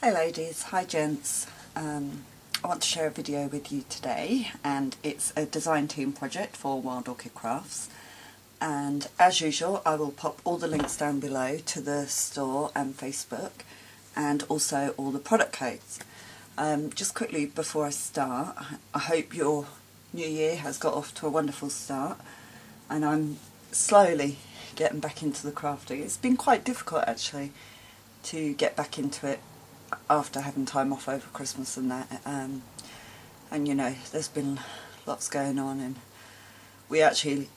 Hi ladies, hi gents. I want to share a video with you today, and it's a design team project for Wild Orchid Crafts, and as usual I will pop all the links down below to the store and Facebook and also all the product codes. Just quickly before I start, I hope your new year has got off to a wonderful start, and I'm slowly getting back into the crafting. It's been quite difficult actually to get back into it after having time off over Christmas and that, and you know, there's been lots going on, and we actually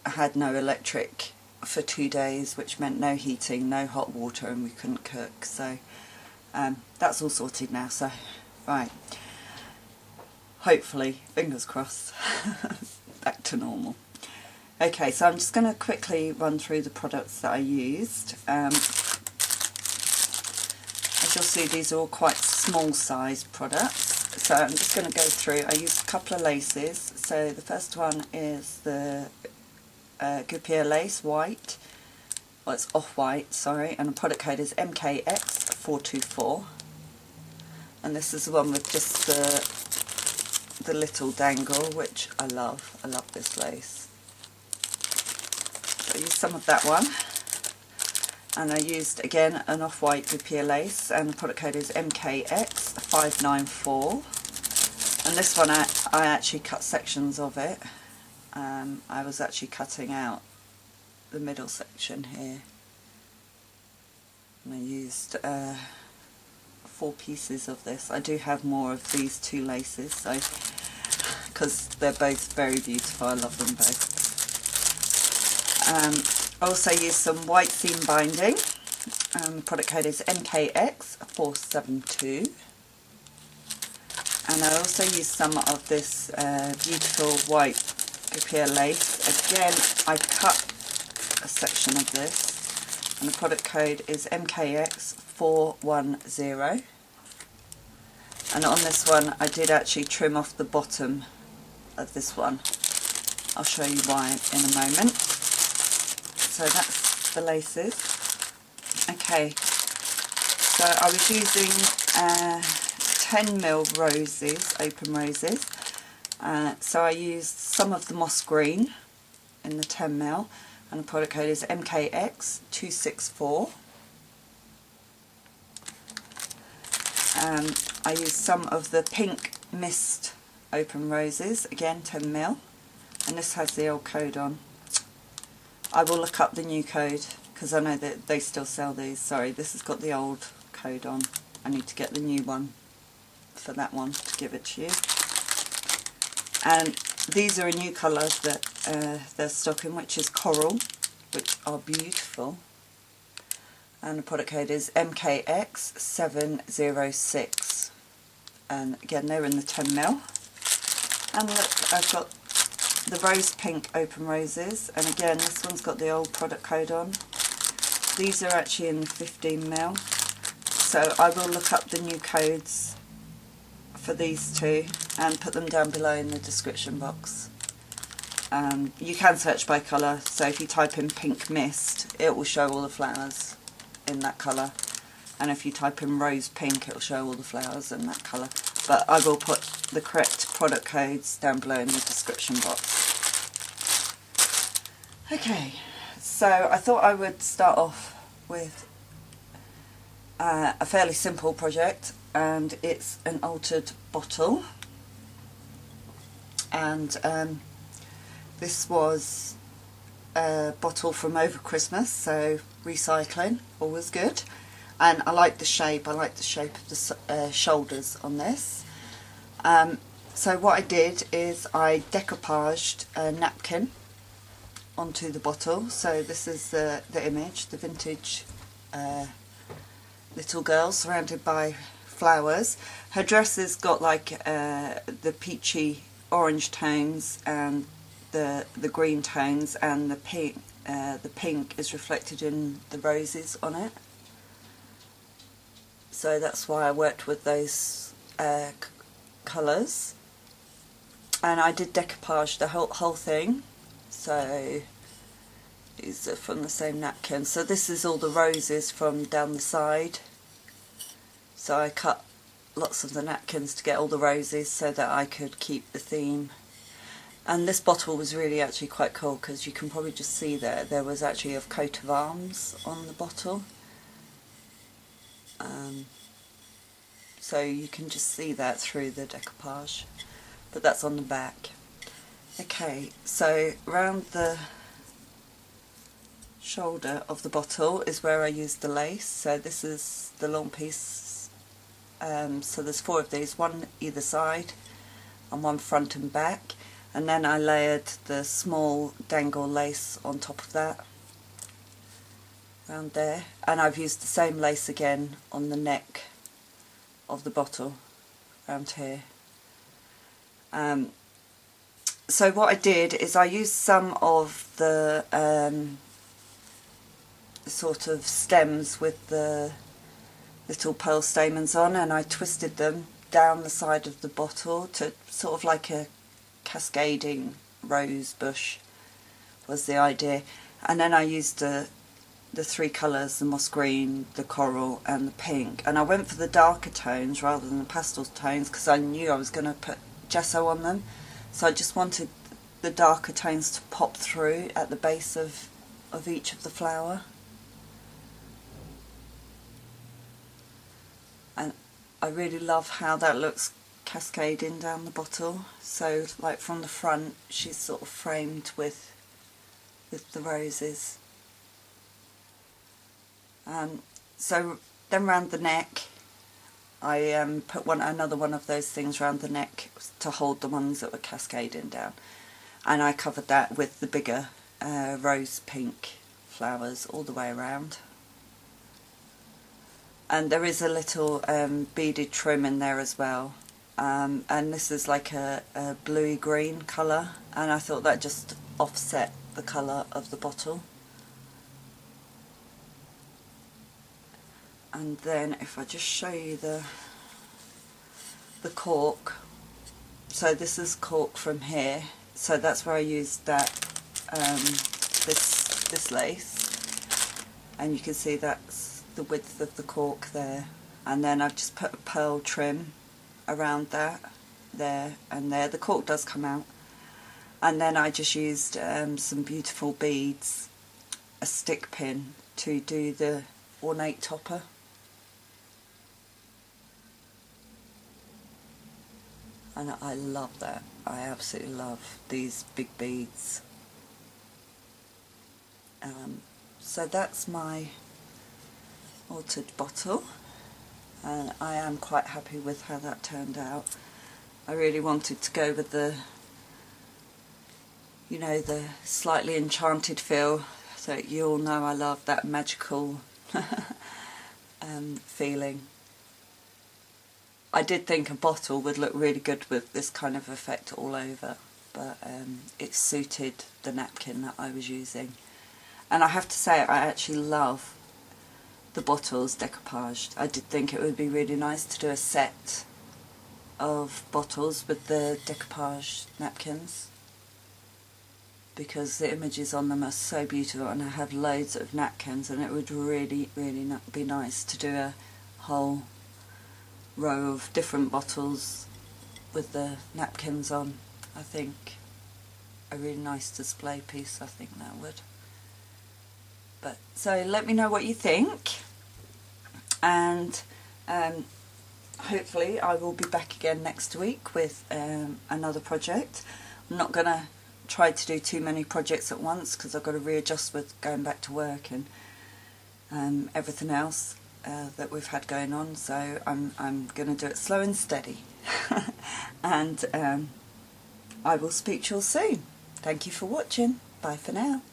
had no electric for 2 days, which meant no heating, no hot water, and we couldn't cook. So that's all sorted now, so right, hopefully, fingers crossed, back to normal. Okay, so I'm just going to quickly run through the products that I used. As you'll see, these are all quite small sized products, so I'm just going to go through. I used a couple of laces. So the first one is the Guipure lace, white, well, it's off-white, sorry, and the product code is MKX424, and this is the one with just the little dangle, which I love. I love this lace. So I used some of that one. And I used, again, an off-white Guipure lace, and the product code is MKX594. And this one, I actually cut sections of it. I was actually cutting out the middle section here. And I used 4 pieces of this. I do have more of these 2 laces, so because they're both very beautiful. I love them both. I also used some white seam binding, the product code is MKX472, and I also used some of this beautiful white Guipure lace. Again, I cut a section of this, and the product code is MKX410, and on this one I did actually trim off the bottom of this one. I'll show you why in a moment. So that's the laces. Okay, so I was using 10mm roses, open roses. So I used some of the moss green in the 10mm, and the product code is MKX264. I used some of the pink mist open roses, again 10mm, and this has the old code on. I will look up the new code because I know that they still sell these. Sorry, this has got the old code on. I need to get the new one for that one to give it to you. And these are a new colour that they're stocking, which is coral, which are beautiful. And the product code is MKX706. And again, they're in the 10mm. And look, I've got the rose pink open roses, and again this one's got the old product code on. These are actually in the 15mm, so I will look up the new codes for these two and put them down below in the description box. You can search by colour, so if you type in pink mist it will show all the flowers in that colour, and if you type in rose pink it will show all the flowers in that colour. But I will put the correct product codes down below in the description box. Okay, so I thought I would start off with a fairly simple project, and it's an altered bottle. And this was a bottle from over Christmas, so recycling, always good. And I like the shape. I like the shape of the shoulders on this. So what I did is I decoupaged a napkin onto the bottle. So this is the image, the vintage little girl surrounded by flowers. Her dress has got like the peachy orange tones and the green tones, and the pink is reflected in the roses on it. So that's why I worked with those colours, and I did decoupage the whole thing. So these are from the same napkin. So this is all the roses from down the side. So I cut lots of the napkins to get all the roses so that I could keep the theme. And this bottle was really actually quite cool, because you can probably just see there was actually a coat of arms on the bottle. So you can just see that through the decoupage, but that's on the back. Okay, so around the shoulder of the bottle is where I used the lace. So this is the long piece, so there's 4 of these, one either side and one front and back, and then I layered the small dangle lace on top of that around there, and I've used the same lace again on the neck of the bottle around here. So what I did is I used some of the sort of stems with the little pearl stamens on, and I twisted them down the side of the bottle to sort of like a cascading rose bush was the idea. And then I used the 3 colours, the moss green, the coral and the pink, and I went for the darker tones rather than the pastel tones because I knew I was going to put gesso on them, so I just wanted the darker tones to pop through at the base of each of the flower. And I really love how that looks cascading down the bottle. So like from the front she's sort of framed with the roses. So then round the neck I put another one of those things round the neck to hold the ones that were cascading down, and I covered that with the bigger rose pink flowers all the way around. And there is a little beaded trim in there as well, and this is like a bluey green colour, and I thought that just offset the colour of the bottle. And then if I just show you the cork, so this is cork from here, so that's where I used that this lace, and you can see that's the width of the cork there, and then I've just put a pearl trim around that there and there. The cork does come out, and then I just used some beautiful beads, a stick pin to do the ornate topper. And I love that. I absolutely love these big beads. So that's my altered bottle, and I am quite happy with how that turned out. I really wanted to go with the, you know, the slightly enchanted feel, so you all know I love that magical feeling. I did think a bottle would look really good with this kind of effect all over, but it suited the napkin that I was using. And I have to say, I actually love the bottles decoupaged. I did think it would be really nice to do a set of bottles with the decoupage napkins, because the images on them are so beautiful, and I have loads of napkins, and it would really, really be nice to do a whole row of different bottles with the napkins on. I think a really nice display piece, I think that would. But so let me know what you think, and hopefully I will be back again next week with another project. I'm not going to try to do too many projects at once because I've got to readjust with going back to work and everything else that we've had going on, so I'm going to do it slow and steady. And I will speak to you all soon. Thank you for watching. Bye for now.